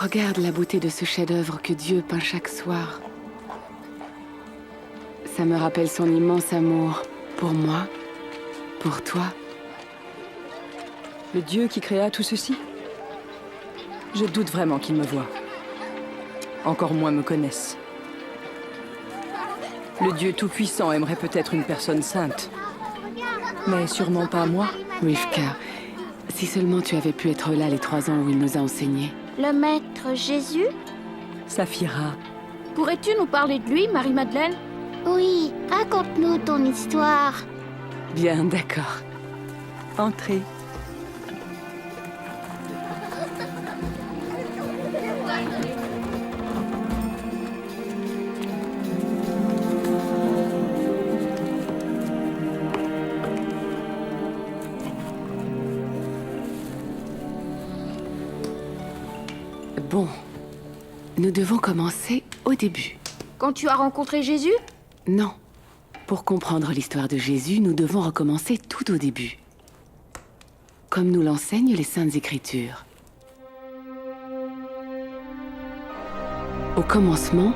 Regarde la beauté de ce chef-d'œuvre que Dieu peint chaque soir. Ça me rappelle son immense amour pour moi, pour toi. Le Dieu qui créa tout ceci? Je doute vraiment qu'il me voie. Encore moins me connaisse. Le Dieu Tout-Puissant aimerait peut-être une personne sainte. Mais sûrement pas moi. Rivka, si seulement tu avais pu être là les 3 ans où il nous a enseigné. Le maître Jésus? Saphira, Pourrais-tu nous parler de lui, Marie-Madeleine? Oui, raconte-nous ton histoire. Bien, d'accord. entrez. Bon, nous devons commencer au début. Quand tu as rencontré Jésus? Non. Pour comprendre l'histoire de Jésus, nous devons recommencer tout au début. Comme nous l'enseignent les Saintes Écritures. Au commencement,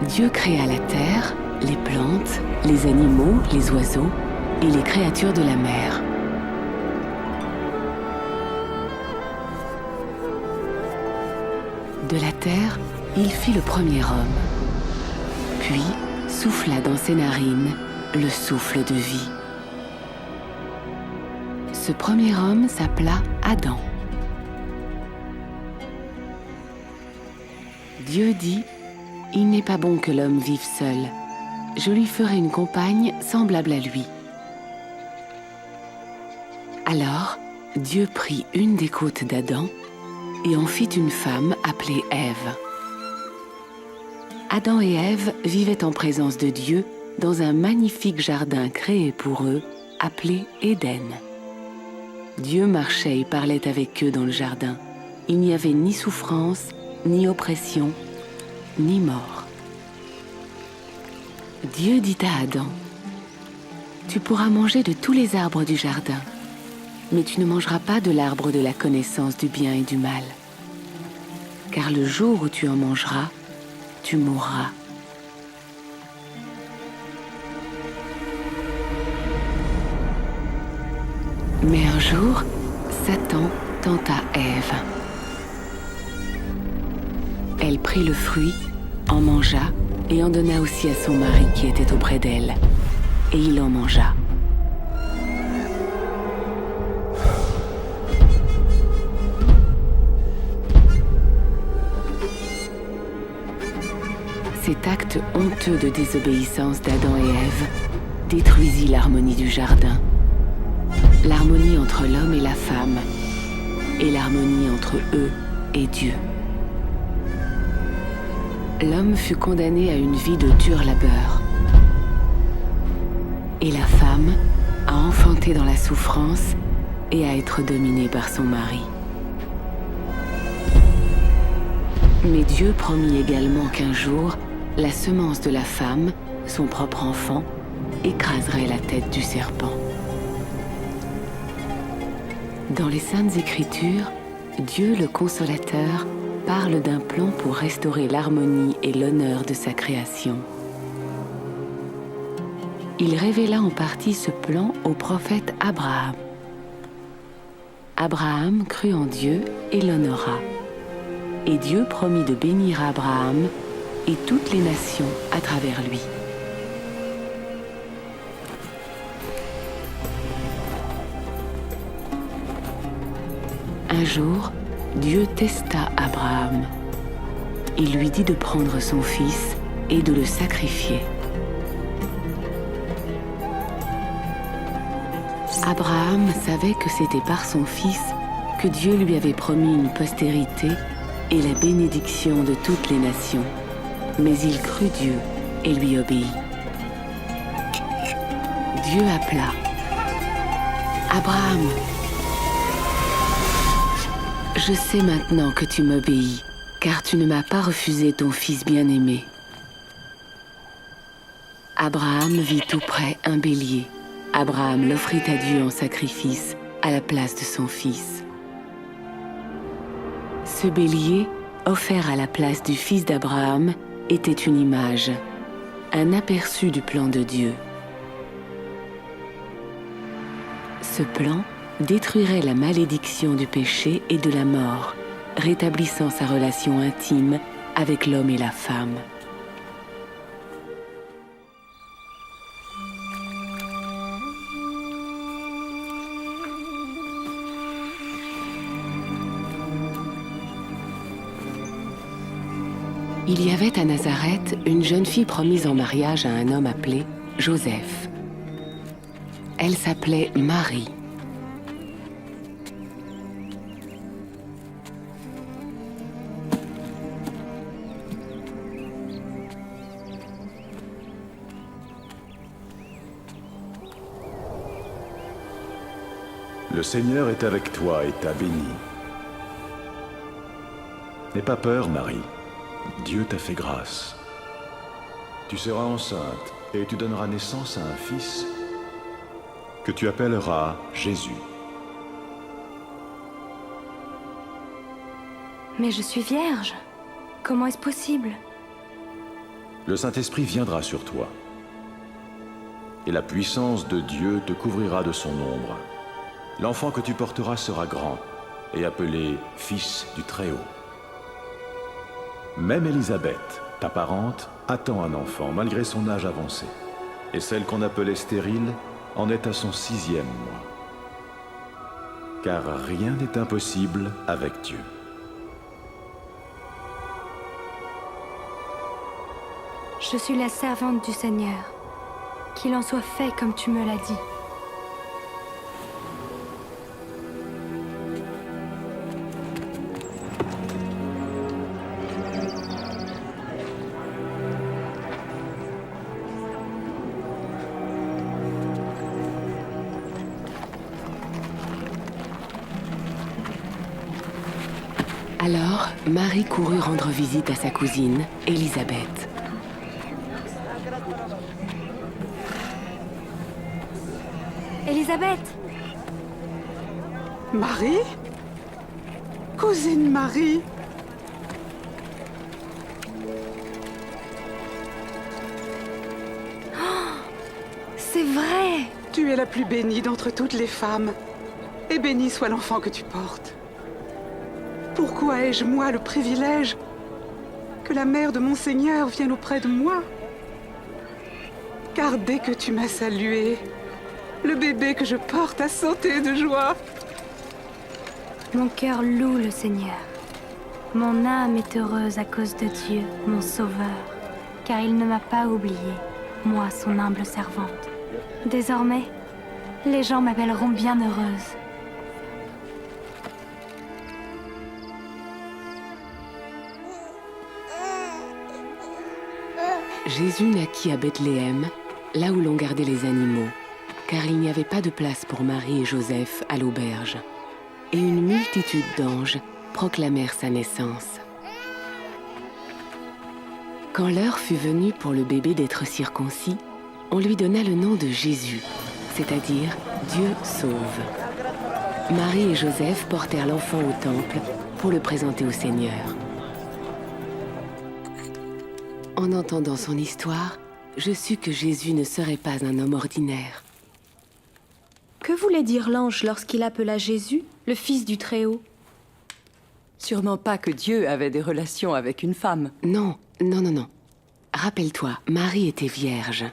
Dieu créa la terre, les plantes, les animaux, les oiseaux et les créatures de la mer. De la terre, il fit le premier homme. Puis souffla dans ses narines le souffle de vie. Ce premier homme s'appela Adam. Dieu dit, « Il n'est pas bon que l'homme vive seul. Je lui ferai une compagne semblable à lui. » Alors, Dieu prit une des côtes d'Adam et en fit une femme appelée Ève. Adam et Ève vivaient en présence de Dieu dans un magnifique jardin créé pour eux, appelé Éden. Dieu marchait et parlait avec eux dans le jardin. Il n'y avait ni souffrance, ni oppression, ni mort. Dieu dit à Adam, « Tu pourras manger de tous les arbres du jardin, mais tu ne mangeras pas de l'arbre de la connaissance du bien et du mal. Car le jour où tu en mangeras, tu mourras. » Mais un jour, Satan tenta Ève. Elle prit le fruit, en mangea et en donna aussi à son mari qui était auprès d'elle. Et il en mangea. Cet acte honteux de désobéissance d'Adam et Ève détruisit l'harmonie du jardin, l'harmonie entre l'homme et la femme, et l'harmonie entre eux et Dieu. L'homme fut condamné à une vie de dur labeur, et la femme à enfanter dans la souffrance et à être dominée par son mari. Mais Dieu promit également qu'un jour, la semence de la femme, son propre enfant, écraserait la tête du serpent. Dans les Saintes Écritures, Dieu le Consolateur parle d'un plan pour restaurer l'harmonie et l'honneur de sa création. Il révéla en partie ce plan au prophète Abraham. Abraham crut en Dieu et l'honora. Et Dieu promit de bénir Abraham et toutes les nations à travers lui. Un jour, Dieu testa Abraham. Il lui dit de prendre son fils et de le sacrifier. Abraham savait que c'était par son fils que Dieu lui avait promis une postérité et la bénédiction de toutes les nations. Mais il crut Dieu et lui obéit. Dieu appela. Abraham, je sais maintenant que tu m'obéis, car tu ne m'as pas refusé ton fils bien-aimé. Abraham vit tout près un bélier. Abraham l'offrit à Dieu en sacrifice à la place de son fils. Ce bélier offert à la place du fils d'Abraham, était une image, un aperçu du plan de Dieu. Ce plan détruirait la malédiction du péché et de la mort, rétablissant sa relation intime avec l'homme et la femme. Il y avait à Nazareth une jeune fille promise en mariage à un homme appelé Joseph. Elle s'appelait Marie. Le Seigneur est avec toi et t'a bénie. N'aie pas peur, Marie. Dieu t'a fait grâce. Tu seras enceinte et tu donneras naissance à un fils que tu appelleras Jésus. Mais je suis vierge. Comment est-ce possible? Le Saint-Esprit viendra sur toi. Et la puissance de Dieu te couvrira de son ombre. L'enfant que tu porteras sera grand et appelé Fils du Très-Haut. Même Élisabeth, ta parente, attend un enfant malgré son âge avancé. Et celle qu'on appelait stérile en est à son 6e mois. Car rien n'est impossible avec Dieu. Je suis la servante du Seigneur. Qu'il en soit fait comme tu me l'as dit. Alors, Marie courut rendre visite à sa cousine, Élisabeth. Élisabeth! Marie? Cousine Marie? C'est vrai! Tu es la plus bénie d'entre toutes les femmes. Et béni soit l'enfant que tu portes. Pourquoi ai-je, moi, le privilège que la mère de mon Seigneur vienne auprès de moi? Car dès que tu m'as salué, le bébé que je porte a sauté de joie. Mon cœur loue le Seigneur. Mon âme est heureuse à cause de Dieu, mon Sauveur, car il ne m'a pas oublié, moi, son humble servante. Désormais, les gens m'appelleront bienheureuse. Jésus naquit à Bethléem, là où l'on gardait les animaux, car il n'y avait pas de place pour Marie et Joseph à l'auberge. Et une multitude d'anges proclamèrent sa naissance. Quand l'heure fut venue pour le bébé d'être circoncis, on lui donna le nom de Jésus, c'est-à-dire Dieu sauve. Marie et Joseph portèrent l'enfant au temple pour le présenter au Seigneur. En entendant son histoire, je sus que Jésus ne serait pas un homme ordinaire. Que voulait dire l'ange lorsqu'il appela Jésus le Fils du Très-Haut? Sûrement pas que Dieu avait des relations avec une femme. Non. Rappelle-toi, Marie était vierge.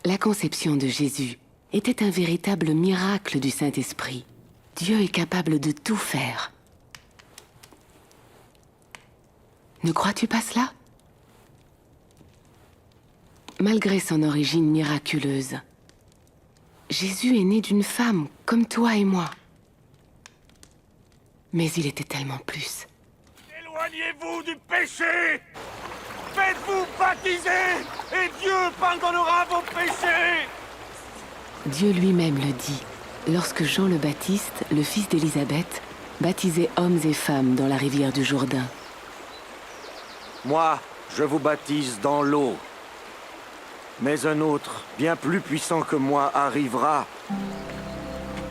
La conception de Jésus était un véritable miracle du Saint-Esprit. Dieu est capable de tout faire. Ne crois-tu pas cela? Malgré son origine miraculeuse, Jésus est né d'une femme comme toi et moi. Mais il était tellement plus. Éloignez-vous du péché! Faites-vous baptiser et Dieu pardonnera vos péchés! Dieu lui-même le dit, lorsque Jean le Baptiste, le fils d'Élisabeth, baptisait hommes et femmes dans la rivière du Jourdain. Moi, je vous baptise dans l'eau. Mais un autre, bien plus puissant que moi, arrivera.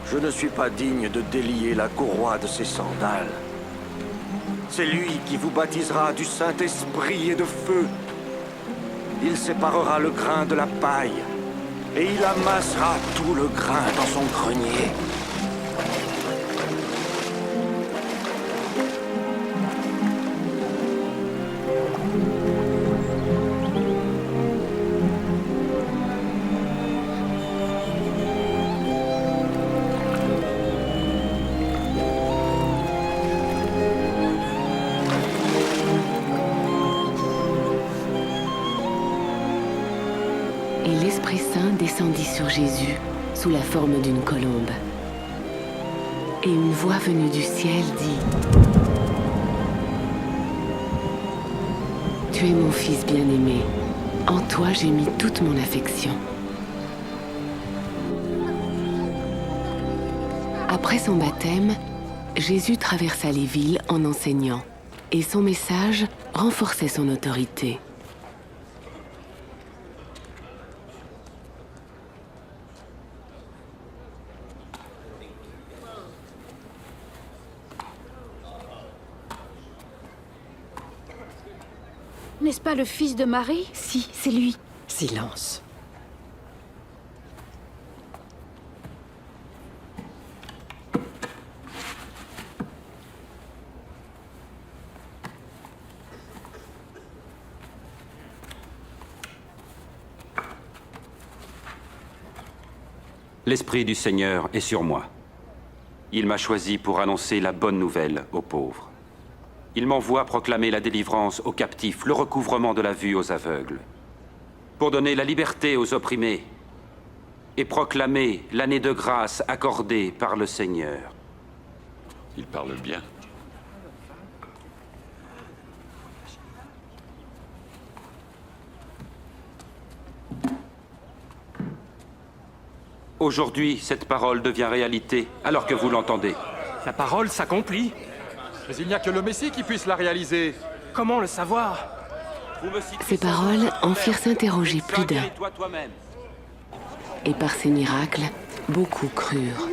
Je ne suis pas digne de délier la courroie de ses sandales. C'est lui qui vous baptisera du Saint-Esprit et de feu. Il séparera le grain de la paille, et il amassera tout le grain dans son grenier. Et l'Esprit Saint descendit sur Jésus sous la forme d'une colombe. Et une voix venue du ciel dit : « Tu es mon Fils bien-aimé, en toi j'ai mis toute mon affection. » Après son baptême, Jésus traversa les villes en enseignant, et son message renforçait son autorité. N'est-ce pas le fils de Marie? Si, c'est lui. Silence. L'Esprit du Seigneur est sur moi. Il m'a choisi pour annoncer la bonne nouvelle aux pauvres. Il m'envoie proclamer la délivrance aux captifs, le recouvrement de la vue aux aveugles, pour donner la liberté aux opprimés et proclamer l'année de grâce accordée par le Seigneur. Il parle bien. Aujourd'hui, cette parole devient réalité, alors que vous l'entendez. La parole s'accomplit. Mais il n'y a que le Messie qui puisse la réaliser. Comment le savoir? Ces paroles en firent s'interroger plus d'un. Et par ces miracles, beaucoup crurent.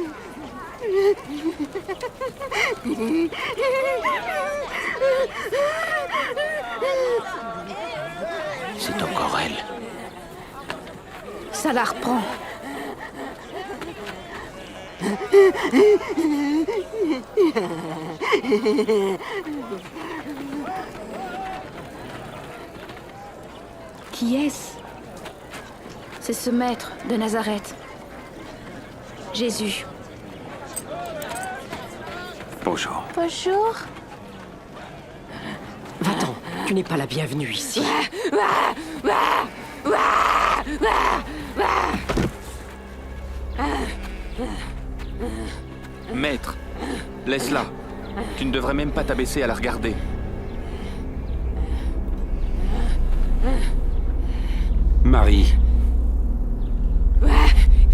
C'est encore elle. Ça la reprend. Qui est-ce? C'est ce maître de Nazareth. Jésus. Bonjour. Bonjour. Va-t'en, tu n'es pas la bienvenue ici. Maître, laisse-la. Tu ne devrais même pas t'abaisser à la regarder. Marie.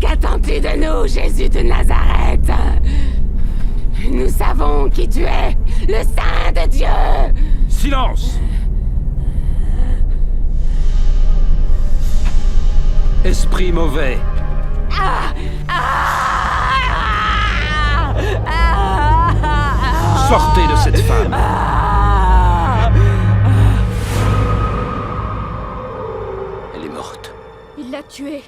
Qu'attends-tu de nous, Jésus de Nazareth? Nous savons qui tu es, le Saint de Dieu. Silence! Esprit mauvais. Sortez de cette femme. Elle est morte. Il l'a tuée.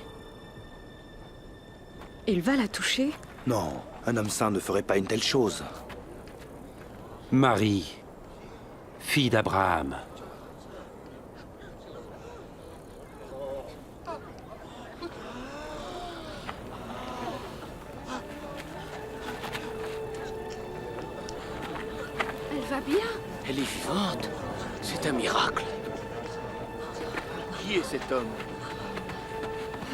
Il va la toucher? Non, un homme saint ne ferait pas une telle chose. Marie, fille d'Abraham. Elle va bien? Elle est vivante. C'est un miracle. Qui est cet homme?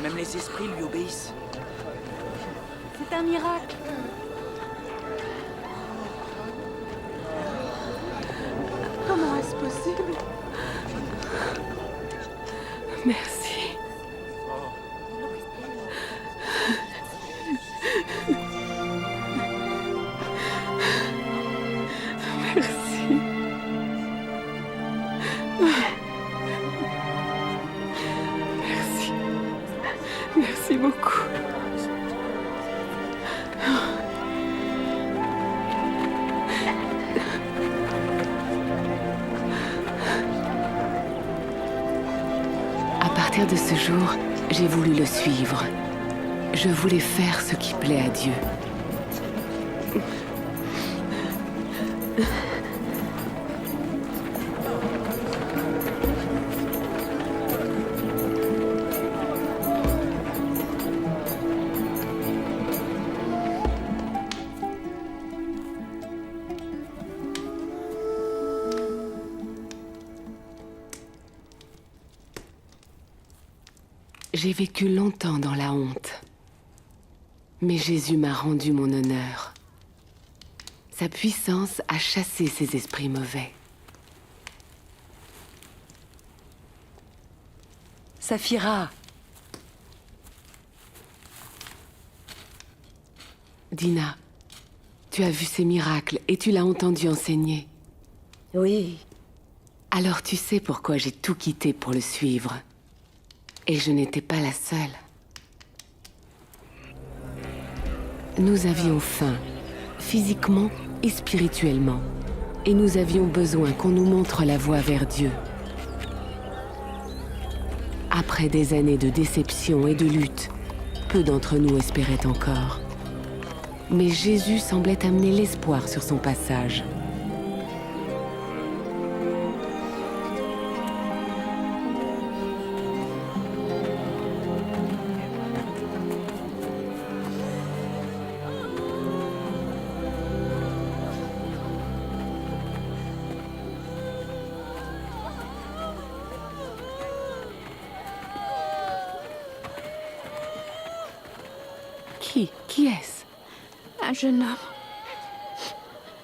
Même les esprits lui obéissent. C'est un miracle. Comment est-ce possible? Merci. Merci. Merci. Merci beaucoup. partir de ce jour, j'ai voulu le suivre. Je voulais faire ce qui plaît à Dieu. J'ai vécu longtemps dans la honte. Mais Jésus m'a rendu mon honneur. Sa puissance a chassé ces esprits mauvais. Saphira! Dina, tu as vu ces miracles et tu l'as entendu enseigner. Oui. Alors tu sais pourquoi j'ai tout quitté pour le suivre. Et je n'étais pas la seule. Nous avions faim, physiquement et spirituellement. Et nous avions besoin qu'on nous montre la voie vers Dieu. Après des années de déception et de lutte, peu d'entre nous espéraient encore. Mais Jésus semblait amener l'espoir sur son passage. Qui est-ce? Un jeune homme.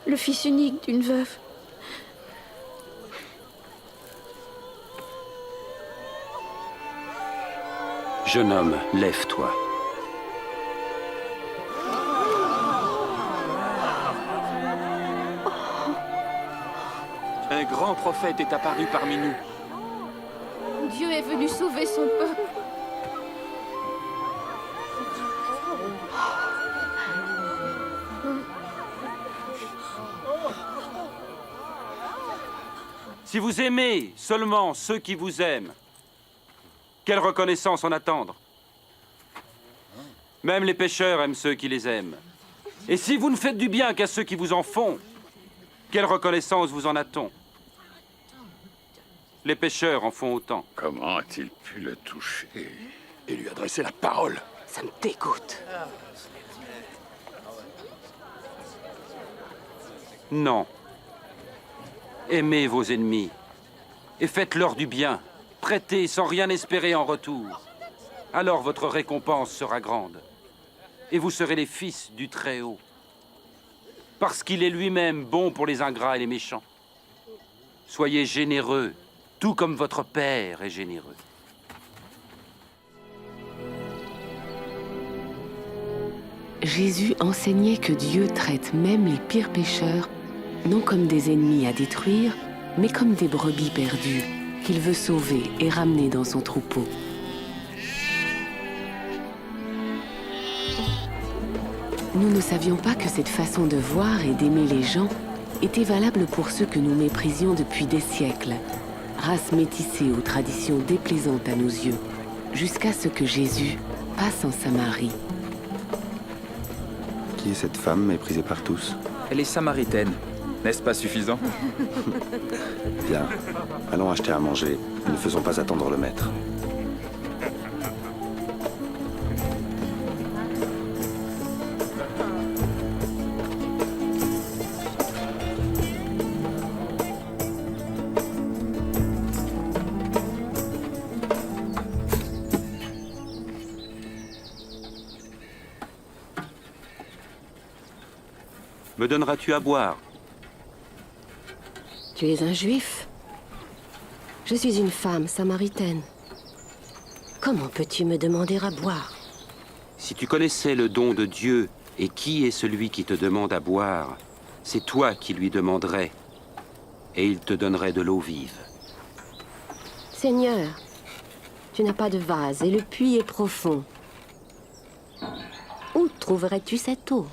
Le fils unique d'une veuve. Jeune homme, lève-toi. Un grand prophète est apparu parmi nous. Dieu est venu sauver son peuple. Si vous aimez seulement ceux qui vous aiment, quelle reconnaissance en attendre? Même les pécheurs aiment ceux qui les aiment. Et si vous ne faites du bien qu'à ceux qui vous en font, quelle reconnaissance vous en a-t-on? Les pécheurs en font autant. Comment a-t-il pu le toucher et lui adresser la parole? Ça me dégoûte. Non. Aimez vos ennemis et faites-leur du bien. Prêtez sans rien espérer en retour. Alors votre récompense sera grande. Et vous serez les fils du Très-Haut. Parce qu'il est lui-même bon pour les ingrats et les méchants. Soyez généreux, tout comme votre Père est généreux. Jésus enseignait que Dieu traite même les pires pécheurs non comme des ennemis à détruire, mais comme des brebis perdues qu'il veut sauver et ramener dans son troupeau. Nous ne savions pas que cette façon de voir et d'aimer les gens était valable pour ceux que nous méprisions depuis des siècles, race métissée aux traditions déplaisantes à nos yeux, jusqu'à ce que Jésus passe en Samarie. Qui est cette femme méprisée par tous? Elle est samaritaine. N'est-ce pas suffisant? Bien. Allons acheter à manger. Ne faisons pas attendre le maître. Me donneras-tu à boire? Tu es un juif. Je suis une femme samaritaine. Comment peux-tu me demander à boire? Si tu connaissais le don de Dieu et qui est celui qui te demande à boire, c'est toi qui lui demanderais, et il te donnerait de l'eau vive. Seigneur, tu n'as pas de vase et le puits est profond. Où trouverais-tu cette eau?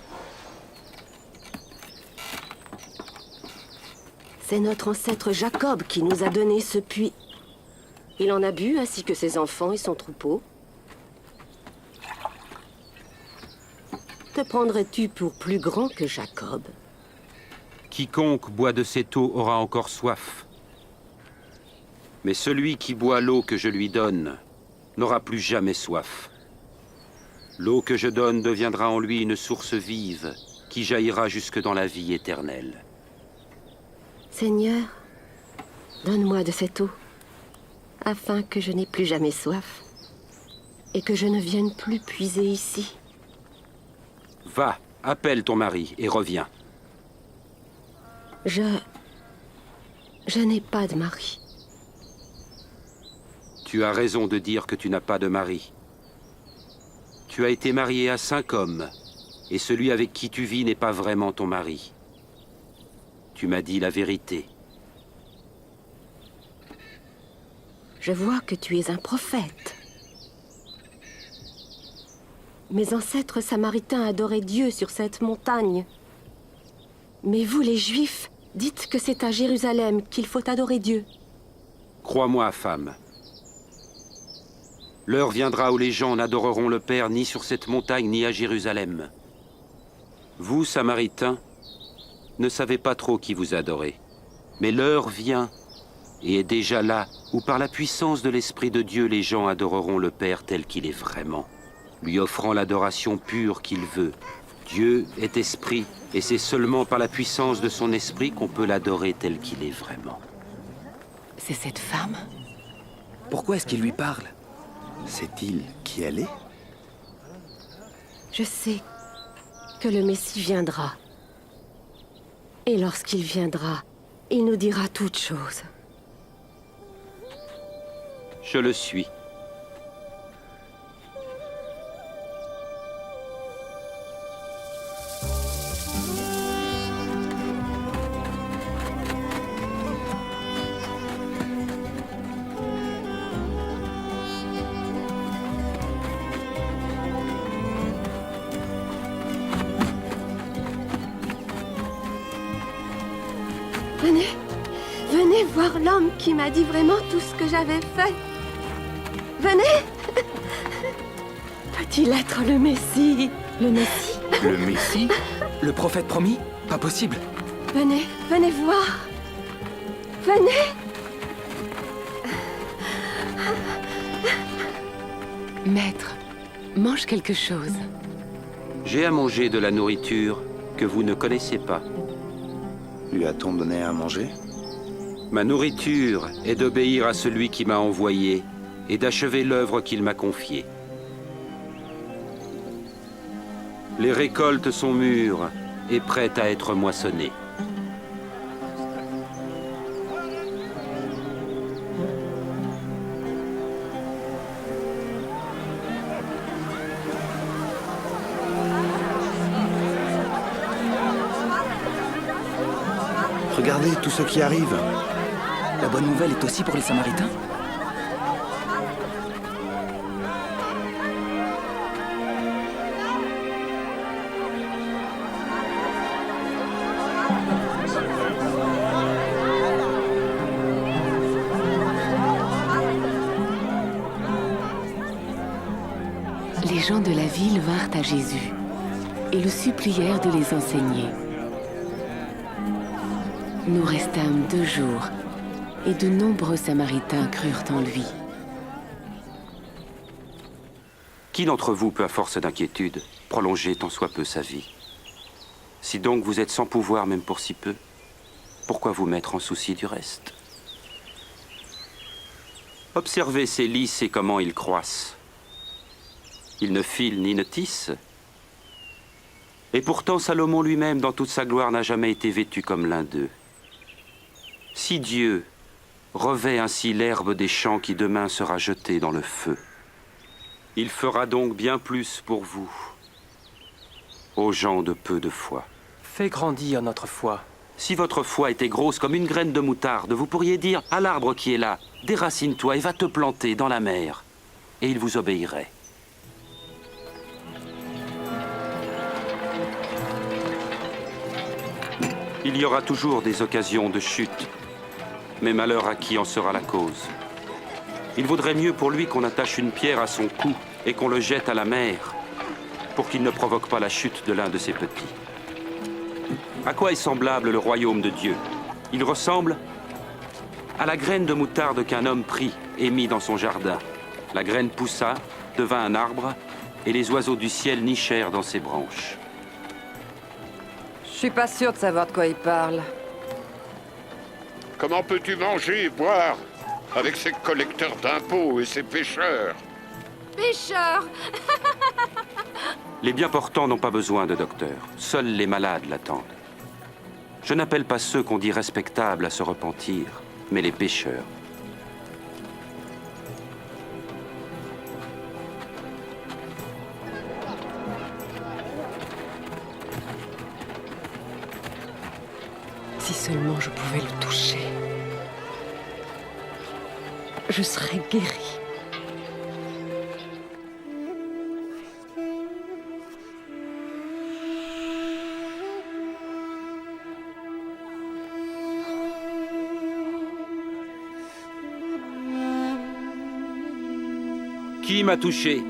C'est notre ancêtre Jacob qui nous a donné ce puits. Il en a bu, ainsi que ses enfants et son troupeau. Te prendrais-tu pour plus grand que Jacob? Quiconque boit de cette eau aura encore soif. Mais celui qui boit l'eau que je lui donne n'aura plus jamais soif. L'eau que je donne deviendra en lui une source vive qui jaillira jusque dans la vie éternelle. Seigneur, donne-moi de cette eau, afin que je n'ai plus jamais soif et que je ne vienne plus puiser ici. Va, appelle ton mari et reviens. Je n'ai pas de mari. Tu as raison de dire que tu n'as pas de mari. Tu as été marié à 5 hommes, et celui avec qui tu vis n'est pas vraiment ton mari. Tu m'as dit la vérité. Je vois que tu es un prophète. Mes ancêtres samaritains adoraient Dieu sur cette montagne. Mais vous, les Juifs, dites que c'est à Jérusalem qu'il faut adorer Dieu. Crois-moi, femme. L'heure viendra où les gens n'adoreront le Père ni sur cette montagne ni à Jérusalem. Vous, Samaritains, ne savez pas trop qui vous adorez. Mais l'heure vient, et est déjà là, où par la puissance de l'Esprit de Dieu, les gens adoreront le Père tel qu'il est vraiment, lui offrant l'adoration pure qu'il veut. Dieu est esprit, et c'est seulement par la puissance de son esprit qu'on peut l'adorer tel qu'il est vraiment. C'est cette femme? Pourquoi est-ce qu'il lui parle? Sait-il qui elle est? Je sais que le Messie viendra. Et lorsqu'il viendra, il nous dira toutes choses. Je le suis. Venez voir l'homme qui m'a dit vraiment tout ce que j'avais fait. Venez! Peut-il être le Messie? Le Messie? Le Messie? Le prophète promis? Pas possible. Venez, venez voir. Venez! Maître, mange quelque chose. J'ai à manger de la nourriture que vous ne connaissez pas. Lui a-t-on donné à manger? Ma nourriture est d'obéir à celui qui m'a envoyé et d'achever l'œuvre qu'il m'a confiée. Les récoltes sont mûres et prêtes à être moissonnées. Regardez tout ce qui arrive. La bonne nouvelle est aussi pour les Samaritains? Les gens de la ville vinrent à Jésus et le supplièrent de les enseigner. Nous restâmes 2 jours, et de nombreux Samaritains crurent en lui. Qui d'entre vous peut, à force d'inquiétude, prolonger tant soit peu sa vie? Si donc vous êtes sans pouvoir même pour si peu, pourquoi vous mettre en souci du reste? Observez ces lys et comment ils croissent. Ils ne filent ni ne tissent. Et pourtant Salomon lui-même, dans toute sa gloire, n'a jamais été vêtu comme l'un d'eux. Si Dieu revêt ainsi l'herbe des champs qui demain sera jetée dans le feu, il fera donc bien plus pour vous, aux gens de peu de foi. Fais grandir notre foi. Si votre foi était grosse comme une graine de moutarde, vous pourriez dire à l'arbre qui est là, déracine-toi et va te planter dans la mer, et il vous obéirait. Il y aura toujours des occasions de chute, mais malheur à qui en sera la cause. Il vaudrait mieux pour lui qu'on attache une pierre à son cou et qu'on le jette à la mer, pour qu'il ne provoque pas la chute de l'un de ses petits. À quoi est semblable le royaume de Dieu? Il ressemble à la graine de moutarde qu'un homme prit et mit dans son jardin. La graine poussa, devint un arbre, et les oiseaux du ciel nichèrent dans ses branches. Je suis pas sûr de savoir de quoi il parle. Comment peux-tu manger et boire avec ces collecteurs d'impôts et ces pêcheurs? Pêcheur. Les bien portants n'ont pas besoin de docteur. Seuls les malades l'attendent. Je n'appelle pas ceux qu'on dit respectables à se repentir, mais les pécheurs. Si seulement je pouvais le toucher, je serais guérie. Qui m'a touché?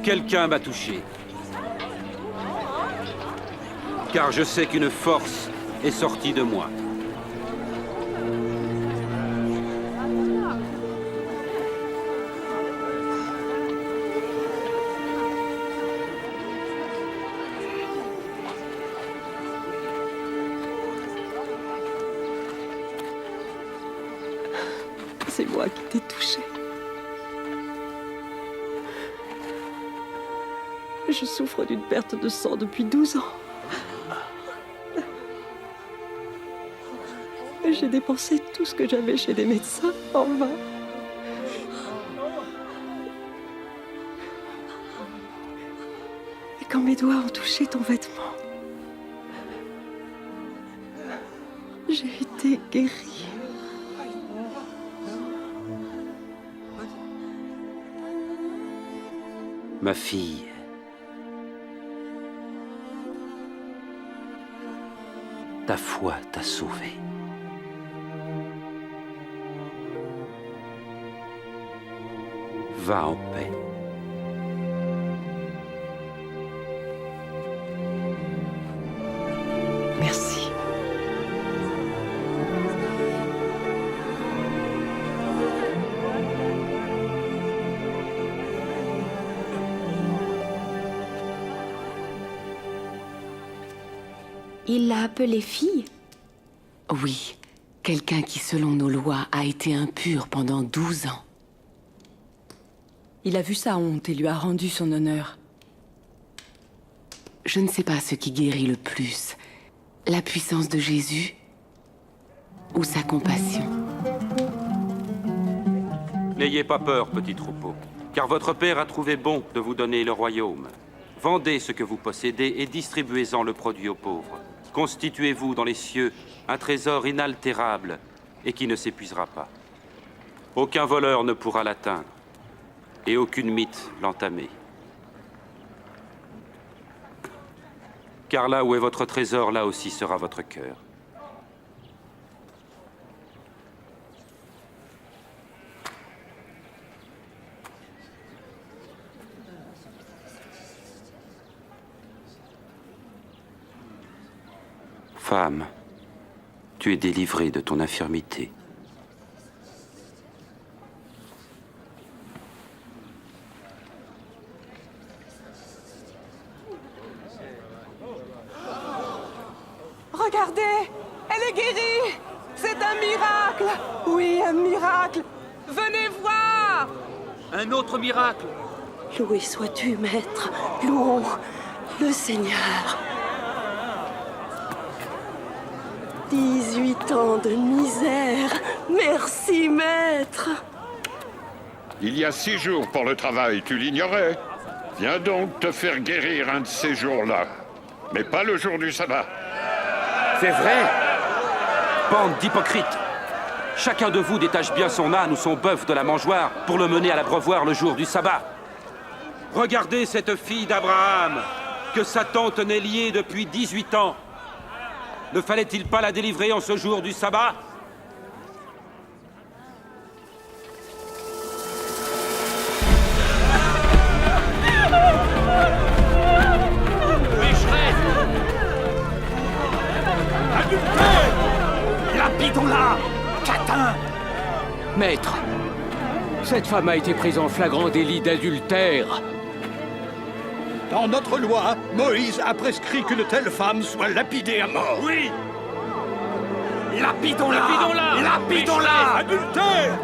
Quelqu'un m'a touché. Car je sais qu'une force est sortie de moi. C'est moi qui t'ai touché. Je souffre d'une perte de sang depuis 12 ans. J'ai dépensé tout ce que j'avais chez des médecins en vain. Et quand mes doigts ont touché ton vêtement, j'ai été guérie. Ma fille. Ta foi t'a sauvée. Va en paix. Merci. Il l'a appelée fille? Oui, quelqu'un qui, selon nos lois, a été impur pendant 12 ans. Il a vu sa honte et lui a rendu son honneur. Je ne sais pas ce qui guérit le plus, la puissance de Jésus ou sa compassion. N'ayez pas peur, petit troupeau, car votre Père a trouvé bon de vous donner le royaume. Vendez ce que vous possédez et distribuez-en le produit aux pauvres. Constituez-vous dans les cieux un trésor inaltérable et qui ne s'épuisera pas. Aucun voleur ne pourra l'atteindre et aucune mythe l'entamer. Car là où est votre trésor, là aussi sera votre cœur. Femme, tu es délivrée de ton infirmité. Regardez, elle est guérie. C'est un miracle. Oui, un miracle. Venez voir. Un autre miracle. Loué sois-tu, Maître. Louons le Seigneur. 18 ans de misère. Merci, Maître. Il y a 6 jours pour le travail, tu l'ignorais. Viens donc te faire guérir un de ces jours-là. Mais pas le jour du sabbat. C'est vrai? Bande d'hypocrites! Chacun de vous détache bien son âne ou son bœuf de la mangeoire pour le mener à l'abreuvoir le jour du sabbat. Regardez cette fille d'Abraham, que Satan tenait liée depuis 18 ans. Ne fallait-il pas la délivrer en ce jour du sabbat? Adultère! Lapidons-la! Catin! Maître, cette femme a été prise en flagrant délit d'adultère. Dans notre loi, Moïse a prescrit qu'une telle femme soit lapidée à mort. Oui! Lapidons-la! Lapidons-la! Lapidons-la! Adultère!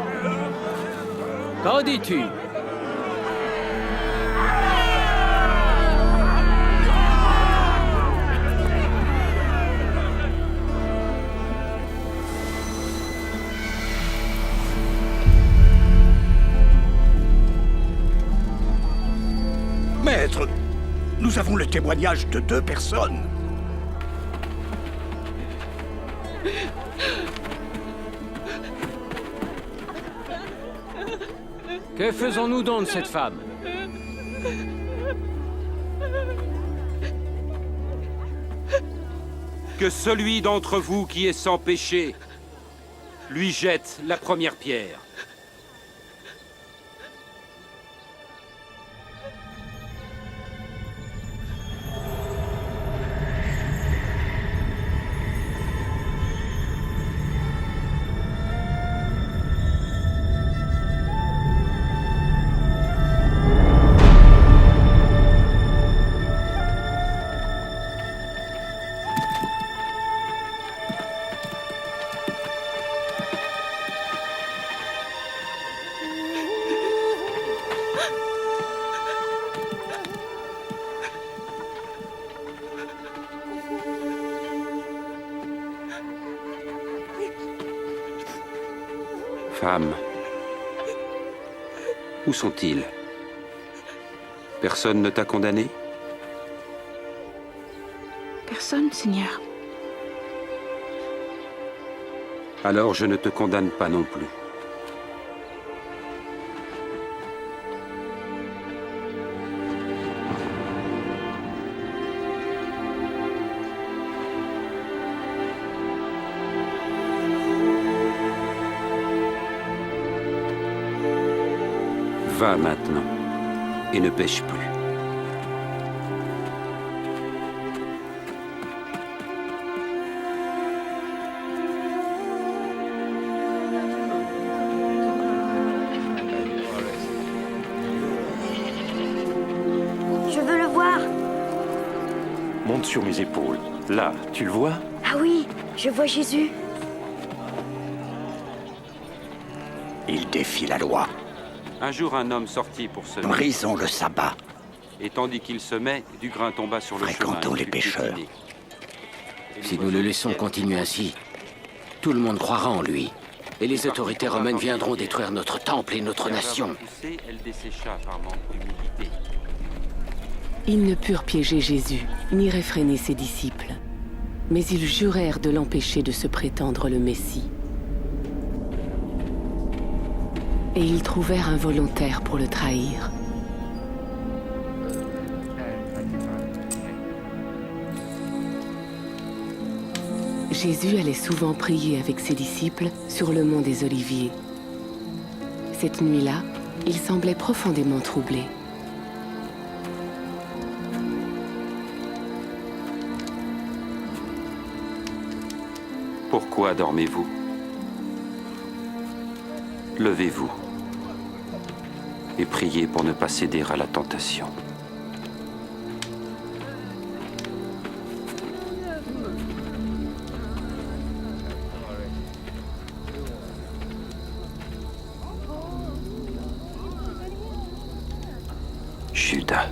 Qu'en dis-tu? Maître, nous avons le témoignage de 2 personnes. Que faisons-nous donc de cette femme? Que celui d'entre vous qui est sans péché lui jette la première pierre. Femme, où sont-ils? Personne ne t'a condamné? Personne, Seigneur. Alors je ne te condamne pas non plus. Va maintenant, et ne pêche plus. Je veux le voir. Monte sur mes épaules. Là, tu le vois? Ah oui, je vois Jésus. Il défie la loi. Un jour, un homme sortit pour semer. Brisons le sabbat. Et tandis qu'il semait, du grain tomba sur le chemin. Fréquentons les pécheurs. Si nous le laissons continuer ainsi, tout le monde croira en lui. Et les autorités romaines viendront détruire notre temple et notre nation. Elle dessécha par manque d'humilité. Ils ne purent piéger Jésus, ni réfréner ses disciples. Mais ils jurèrent de l'empêcher de se prétendre le Messie. Et ils trouvèrent un volontaire pour le trahir. Jésus allait souvent prier avec ses disciples sur le mont des Oliviers. Cette nuit-là, il semblait profondément troublé. Pourquoi dormez-vous? Levez-vous et priez pour ne pas céder à la tentation. Judas.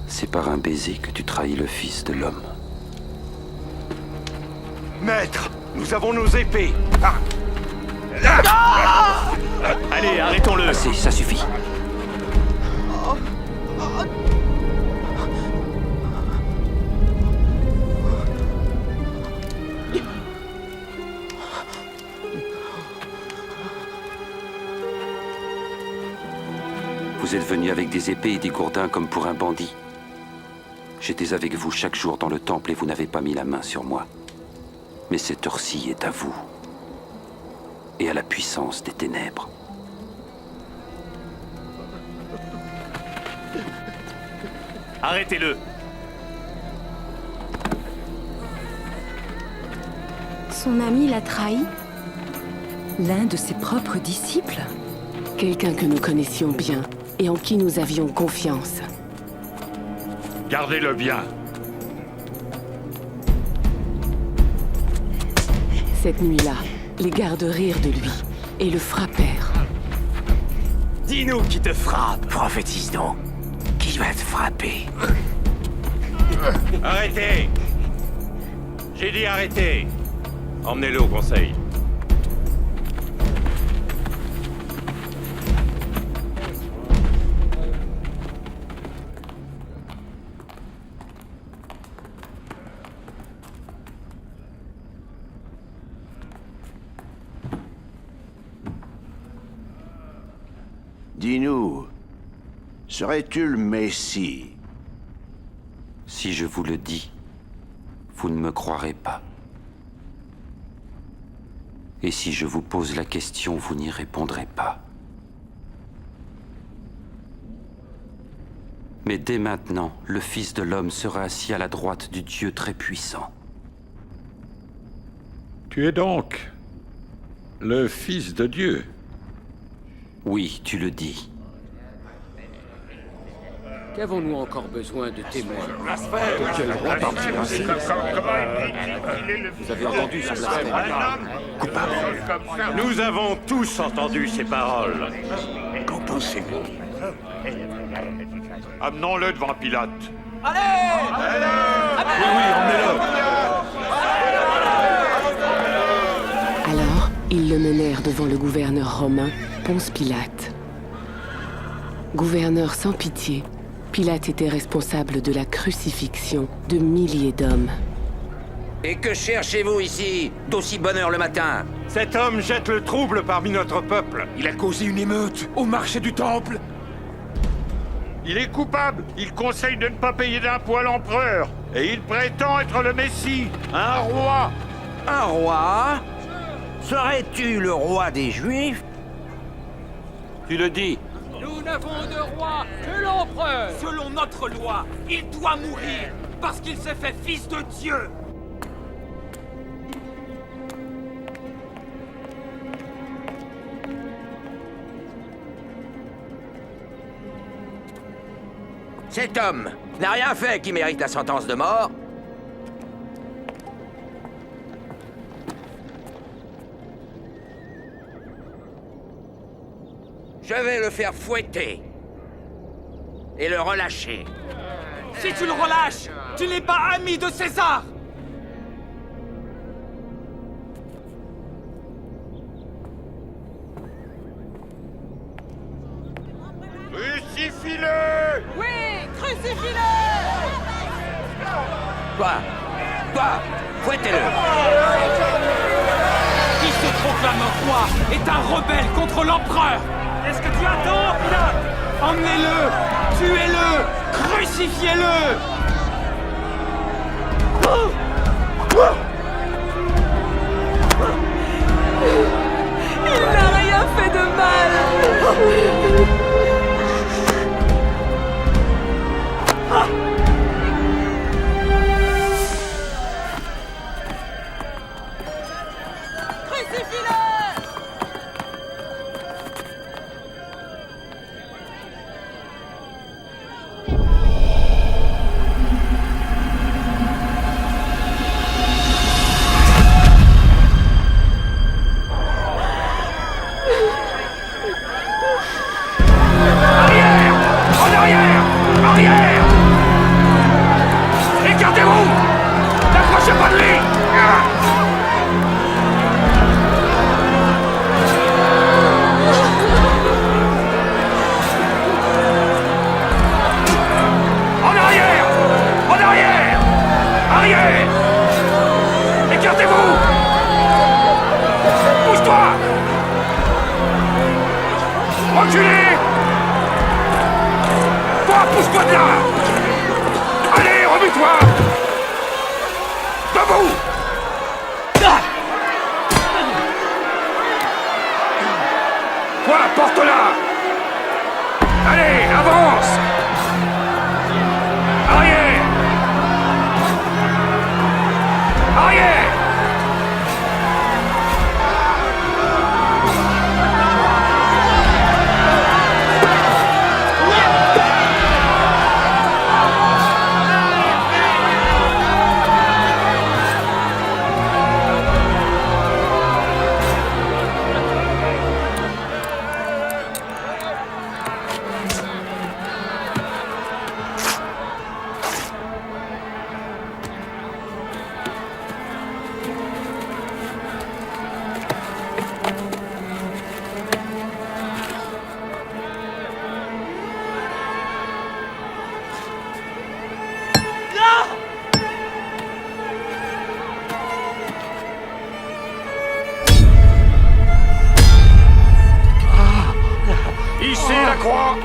C'est par un baiser que tu trahis le Fils de l'homme. Maître, nous avons nos épées. Allez, arrêtons-le. Assez, ça suffit. Vous êtes venus avec des épées et des gourdins comme pour un bandit. J'étais avec vous chaque jour dans le temple et vous n'avez pas mis la main sur moi. Mais cette heure-ci est à vous et à la puissance des ténèbres. Arrêtez-le. Son ami l'a trahi? L'un de ses propres disciples? Quelqu'un que nous connaissions bien et en qui nous avions confiance. Gardez-le bien. Cette nuit-là, les gardes rirent de lui et le frappèrent. Dis-nous qui te frappe. Prophétise donc. Qui va te frapper? Arrêtez. J'ai dit arrêtez. Emmenez-le au conseil. Dis-nous, serais-tu le Messie? Si je vous le dis, vous ne me croirez pas. Et si je vous pose la question, vous n'y répondrez pas. Mais dès maintenant, le Fils de l'homme sera assis à la droite du Dieu très puissant. Tu es donc le Fils de Dieu. Oui, tu le dis. Qu'avons-nous encore besoin de témoins? Quel roi partir ainsi? Vous avez entendu ce blasphème? Coupable. Nous avons tous entendu ces paroles. Qu'en pensez-vous? Amenons-le devant Pilate. Alors, ils le menèrent devant le gouverneur romain, Ponce Pilate. Gouverneur sans pitié, Pilate était responsable de la crucifixion de milliers d'hommes. Et que cherchez-vous ici, d'aussi bonne heure le matin? Cet homme jette le trouble parmi notre peuple. Il a causé une émeute au marché du temple. Il est coupable. Il conseille de ne pas payer d'impôts à l'empereur. Et il prétend être le Messie, un roi. Un roi? Serais-tu le roi des Juifs? Tu le dis. Nous n'avons de roi que l'empereur. Selon notre loi, il doit mourir parce qu'il s'est fait fils de Dieu. Cet homme n'a rien fait qui mérite la sentence de mort. Je vais le faire fouetter et le relâcher. Si tu le relâches, tu n'es pas ami de César. Crucifie-le! Oui, crucifie-le! Toi, fouettez-le! Qui se proclame roi est un rebelle contre l'empereur! Est-ce que tu attends, Pilate? Emmenez-le! Tuez-le! Crucifiez-le! Il n'a rien fait de mal! Porte-la! Allez, avance! la croix!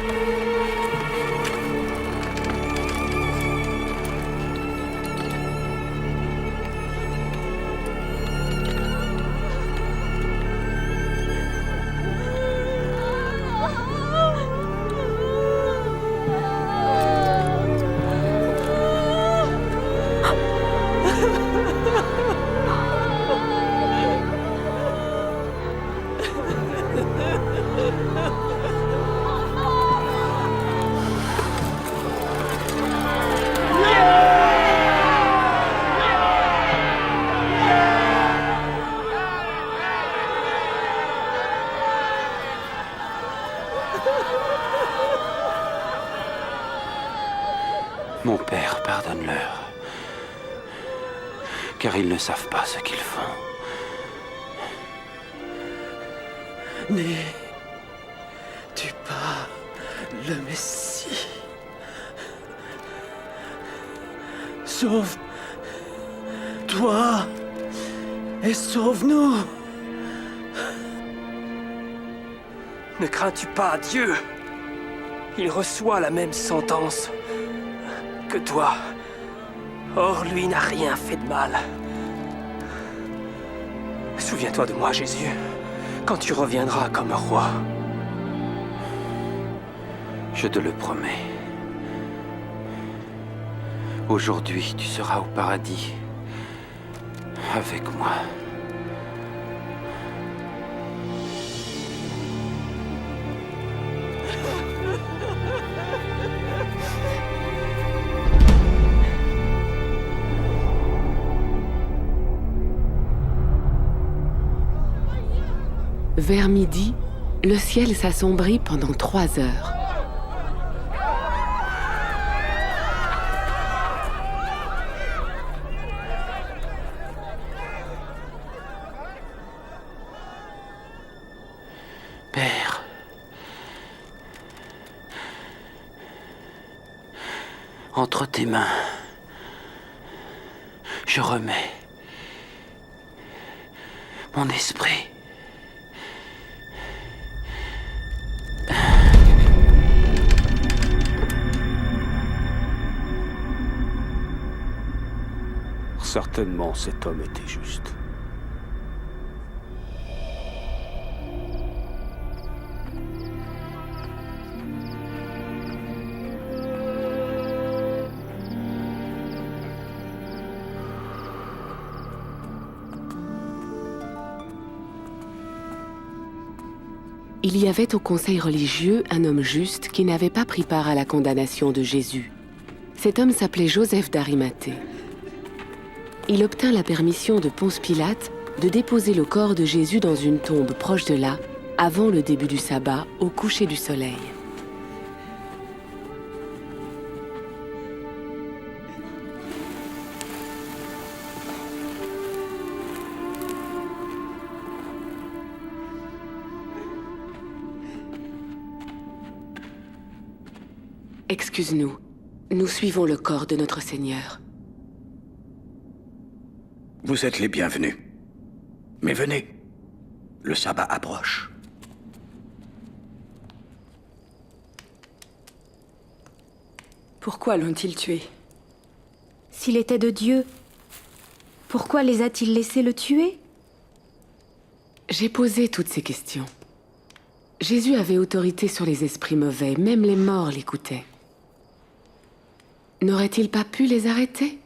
Mon Père, pardonne-leur, car ils ne savent pas ce qu'ils font. N'es-tu pas le Messie? Sauve-toi et sauve-nous. Ne crains-tu pas Dieu? Il reçoit la même sentence que toi. Or, lui n'a rien fait de mal. Souviens-toi de moi, Jésus, quand tu reviendras comme roi. Je te le promets. Aujourd'hui, tu seras au paradis avec moi. Vers midi, le ciel s'assombrit pendant 3 heures. Père, entre tes mains, je remets mon esprit. Certainement, cet homme était juste. Il y avait au conseil religieux un homme juste qui n'avait pas pris part à la condamnation de Jésus. Cet homme s'appelait Joseph d'Arimathée. Il obtint la permission de Ponce Pilate de déposer le corps de Jésus dans une tombe proche de là, avant le début du sabbat, au coucher du soleil. Excuse-nous, nous suivons le corps de notre Seigneur. Vous êtes les bienvenus. Mais venez, le sabbat approche. Pourquoi l'ont-ils tué? S'il était de Dieu, pourquoi les a-t-il laissés le tuer? J'ai posé toutes ces questions. Jésus avait autorité sur les esprits mauvais, même les morts l'écoutaient. N'aurait-il pas pu les arrêter?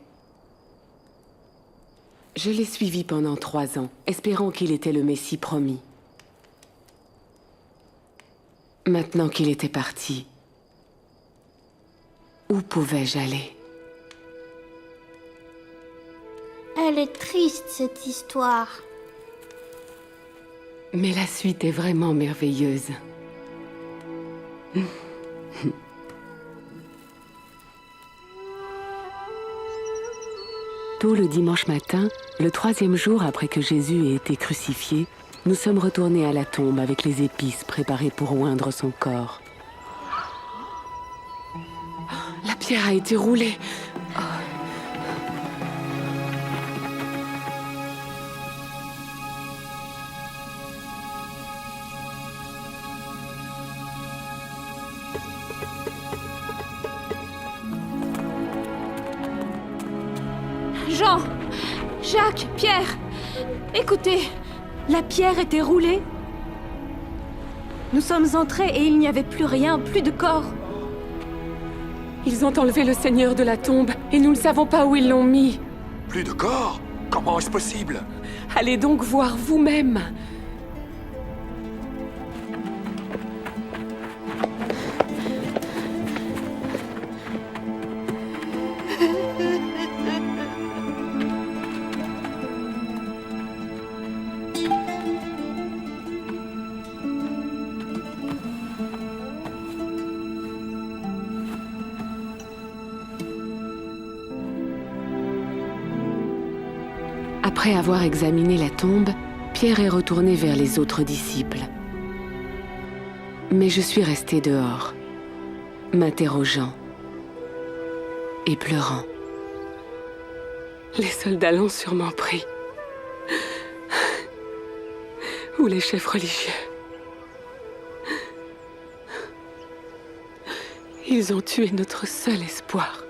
Je l'ai suivi pendant 3 ans, espérant qu'il était le Messie promis. Maintenant qu'il était parti, où pouvais-je aller? Elle est triste, cette histoire. Mais la suite est vraiment merveilleuse. Tôt le dimanche matin, le 3e jour après que Jésus ait été crucifié, nous sommes retournés à la tombe avec les épices préparées pour oindre son corps. La pierre a été roulée. Jean, Jacques, Pierre, écoutez, la pierre était roulée. Nous sommes entrés et il n'y avait plus rien, plus de corps. Ils ont enlevé le Seigneur de la tombe et nous ne savons pas où ils l'ont mis. Plus de corps? Comment est-ce possible? Allez donc voir vous-même. Après avoir examiné la tombe, Pierre est retourné vers les autres disciples. Mais je suis restée dehors, m'interrogeant et pleurant. Les soldats l'ont sûrement pris. Ou les chefs religieux. Ils ont tué notre seul espoir.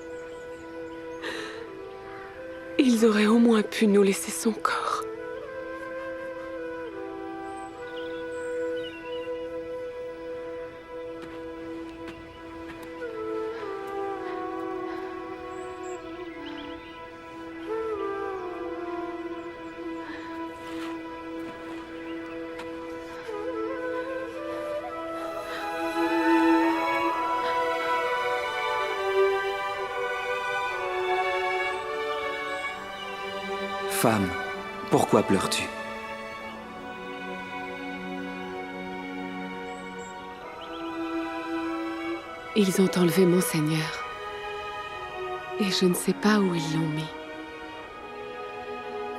Ils auraient au moins pu nous laisser son corps. Femme, pourquoi pleures-tu? Ils ont enlevé mon Seigneur. Et je ne sais pas où ils l'ont mis.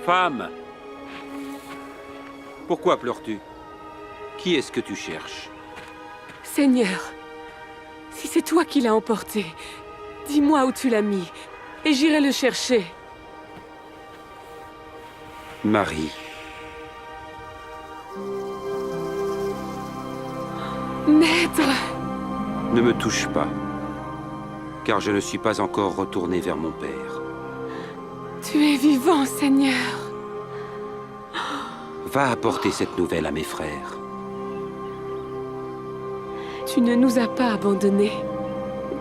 Femme! Pourquoi pleures-tu? Qui est-ce que tu cherches? Seigneur, si c'est toi qui l'as emporté, dis-moi où tu l'as mis, et j'irai le chercher. Marie. Maître! Ne me touche pas, car je ne suis pas encore retourné vers mon Père. Tu es vivant, Seigneur. Va apporter cette nouvelle à mes frères. Tu ne nous as pas abandonnés.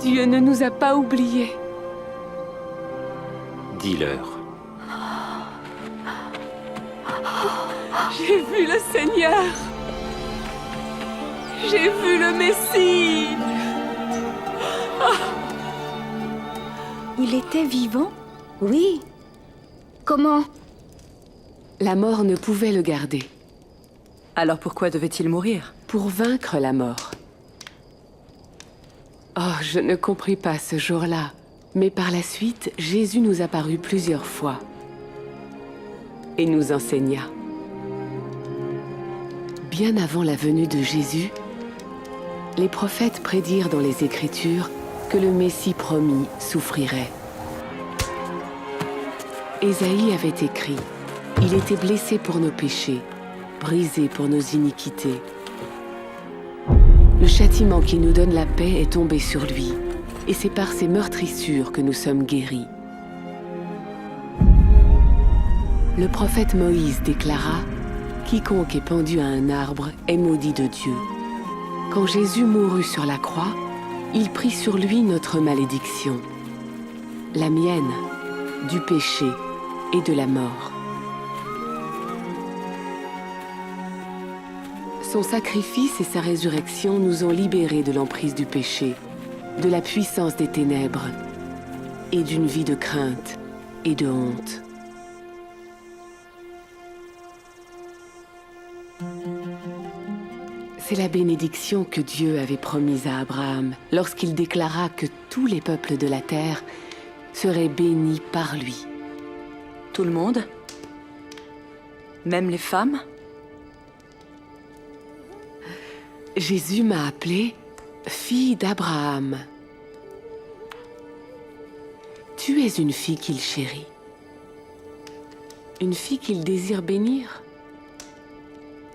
Dieu ne nous a pas oubliés. Dis-leur. J'ai vu le Seigneur. J'ai vu le Messie. Il était vivant? Oui. Comment? La mort ne pouvait le garder. Alors pourquoi devait-il mourir? Pour vaincre la mort. Oh, je ne compris pas ce jour-là. Mais par la suite, Jésus nous apparut plusieurs fois. Et nous enseigna. Bien avant la venue de Jésus, les prophètes prédirent dans les Écritures que le Messie promis souffrirait. Ésaïe avait écrit « Il était blessé pour nos péchés, brisé pour nos iniquités. Le châtiment qui nous donne la paix est tombé sur lui, et c'est par ses meurtrissures que nous sommes guéris. » Le prophète Moïse déclara « Quiconque est pendu à un arbre est maudit de Dieu. » Quand Jésus mourut sur la croix, il prit sur lui notre malédiction, la mienne, du péché et de la mort. Son sacrifice et sa résurrection nous ont libérés de l'emprise du péché, de la puissance des ténèbres et d'une vie de crainte et de honte. C'est la bénédiction que Dieu avait promise à Abraham lorsqu'il déclara que tous les peuples de la terre seraient bénis par lui. Tout le monde? Même les femmes? Jésus m'a appelée fille d'Abraham. Tu es une fille qu'il chérit. Une fille qu'il désire bénir.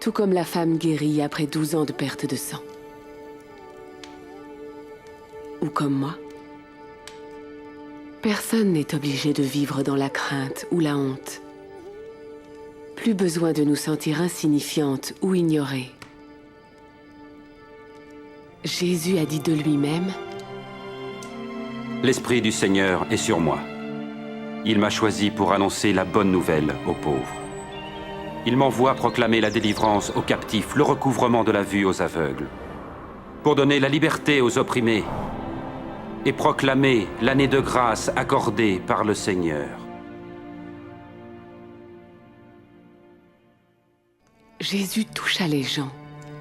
Tout comme la femme guérie après 12 ans de perte de sang. Ou comme moi. Personne n'est obligé de vivre dans la crainte ou la honte. Plus besoin de nous sentir insignifiantes ou ignorées. Jésus a dit de lui-même: L'Esprit du Seigneur est sur moi. Il m'a choisi pour annoncer la bonne nouvelle aux pauvres. Il m'envoie proclamer la délivrance aux captifs, le recouvrement de la vue aux aveugles, pour donner la liberté aux opprimés et proclamer l'année de grâce accordée par le Seigneur. Jésus toucha les gens,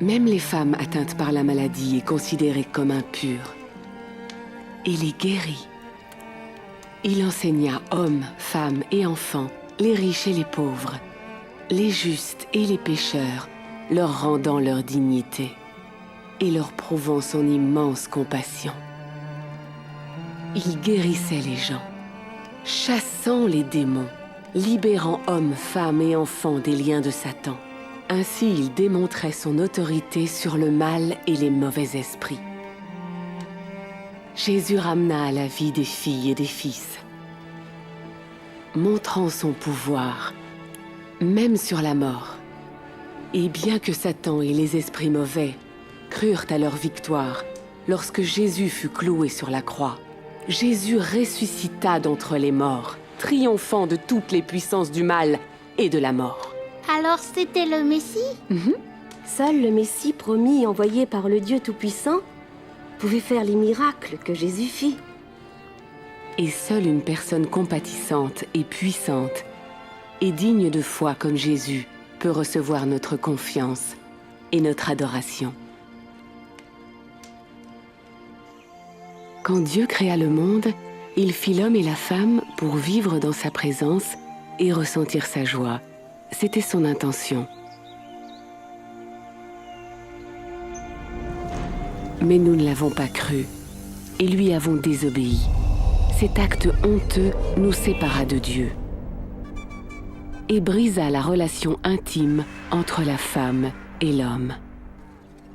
même les femmes atteintes par la maladie et considérées comme impures. Et les guérit. Il enseigna hommes, femmes et enfants, les riches et les pauvres, les justes et les pécheurs, leur rendant leur dignité et leur prouvant son immense compassion. Il guérissait les gens, chassant les démons, libérant hommes, femmes et enfants des liens de Satan. Ainsi, il démontrait son autorité sur le mal et les mauvais esprits. Jésus ramena à la vie des filles et des fils, montrant son pouvoir, même sur la mort. Et bien que Satan et les esprits mauvais crurent à leur victoire, lorsque Jésus fut cloué sur la croix, Jésus ressuscita d'entre les morts, triomphant de toutes les puissances du mal et de la mort. Alors c'était le Messie? Seul le Messie promis et envoyé par le Dieu Tout-Puissant pouvait faire les miracles que Jésus fit. Et seule une personne compatissante et puissante et digne de foi comme Jésus peut recevoir notre confiance et notre adoration. Quand Dieu créa le monde, il fit l'homme et la femme pour vivre dans sa présence et ressentir sa joie. C'était son intention. Mais nous ne l'avons pas cru et lui avons désobéi. Cet acte honteux nous sépara de Dieu et brisa la relation intime entre la femme et l'homme.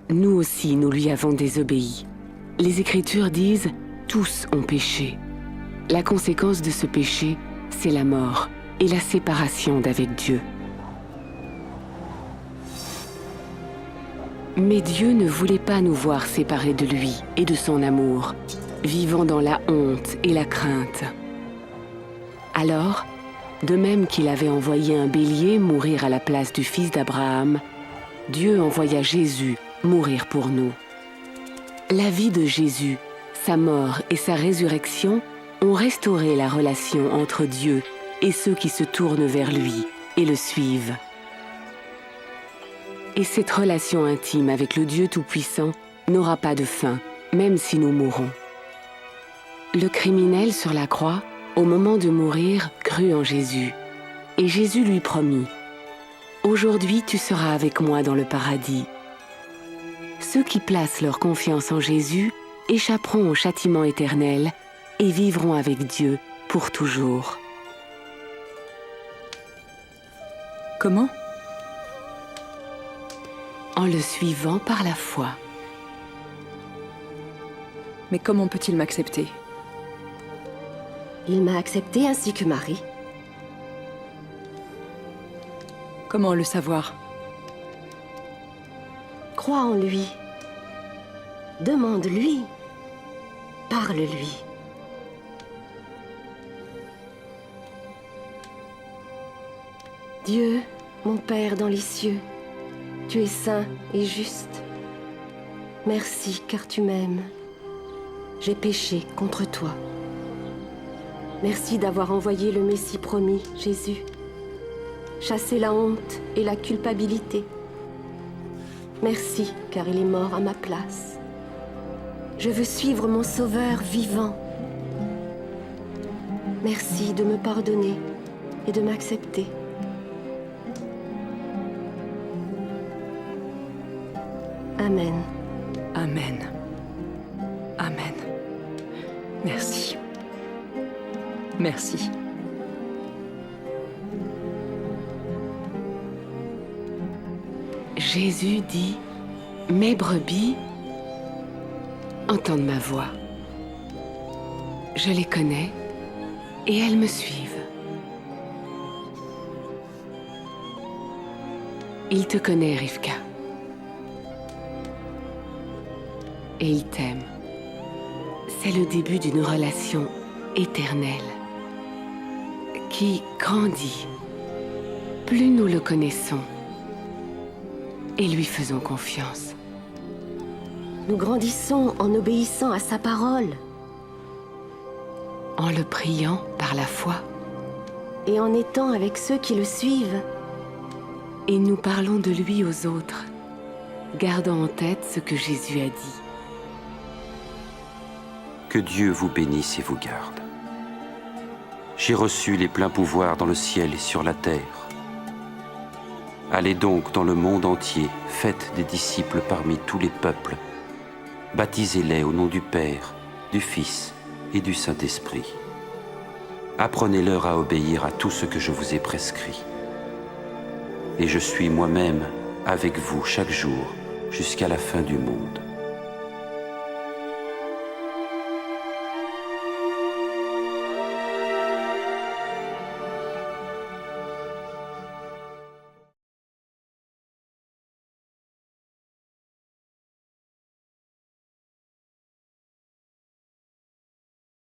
Nous aussi, nous lui avons désobéi. Les Écritures disent « Tous ont péché ». La conséquence de ce péché, c'est la mort et la séparation d'avec Dieu. Mais Dieu ne voulait pas nous voir séparés de lui et de son amour, vivant dans la honte et la crainte. Alors, de même qu'il avait envoyé un bélier mourir à la place du fils d'Abraham, Dieu envoya Jésus mourir pour nous. La vie de Jésus, sa mort et sa résurrection ont restauré la relation entre Dieu et ceux qui se tournent vers lui et le suivent. Et cette relation intime avec le Dieu Tout-Puissant n'aura pas de fin, même si nous mourons. Le criminel sur la croix, au moment de mourir, crut en Jésus. Et Jésus lui promit « Aujourd'hui tu seras avec moi dans le paradis ». Ceux qui placent leur confiance en Jésus échapperont au châtiment éternel et vivront avec Dieu pour toujours. Comment ? En le suivant par la foi. Mais comment peut-il m'accepter ? Il m'a accepté ainsi que Marie. Comment le savoir ? Crois en lui. Demande-lui. Parle-lui. Dieu, mon Père dans les cieux, tu es saint et juste. Merci car tu m'aimes. J'ai péché contre toi. Merci d'avoir envoyé le Messie promis, Jésus. Chasser la honte et la culpabilité. Merci car il est mort à ma place. Je veux suivre mon Sauveur vivant. Merci de me pardonner et de m'accepter. Amen. Amen. Amen. Merci. Merci. Jésus dit « Mes brebis entendent ma voix. Je les connais et elles me suivent. Il te connaît, Rivka. Et il t'aime. C'est le début d'une relation éternelle qui grandit. Plus nous le connaissons et lui faisons confiance. Nous grandissons en obéissant à sa parole. En le priant par la foi. Et en étant avec ceux qui le suivent. Et nous parlons de lui aux autres, gardant en tête ce que Jésus a dit. Que Dieu vous bénisse et vous garde. J'ai reçu les pleins pouvoirs dans le ciel et sur la terre. Allez donc dans le monde entier, faites des disciples parmi tous les peuples. Baptisez-les au nom du Père, du Fils et du Saint-Esprit. Apprenez-leur à obéir à tout ce que je vous ai prescrit. Et je suis moi-même avec vous chaque jour jusqu'à la fin du monde.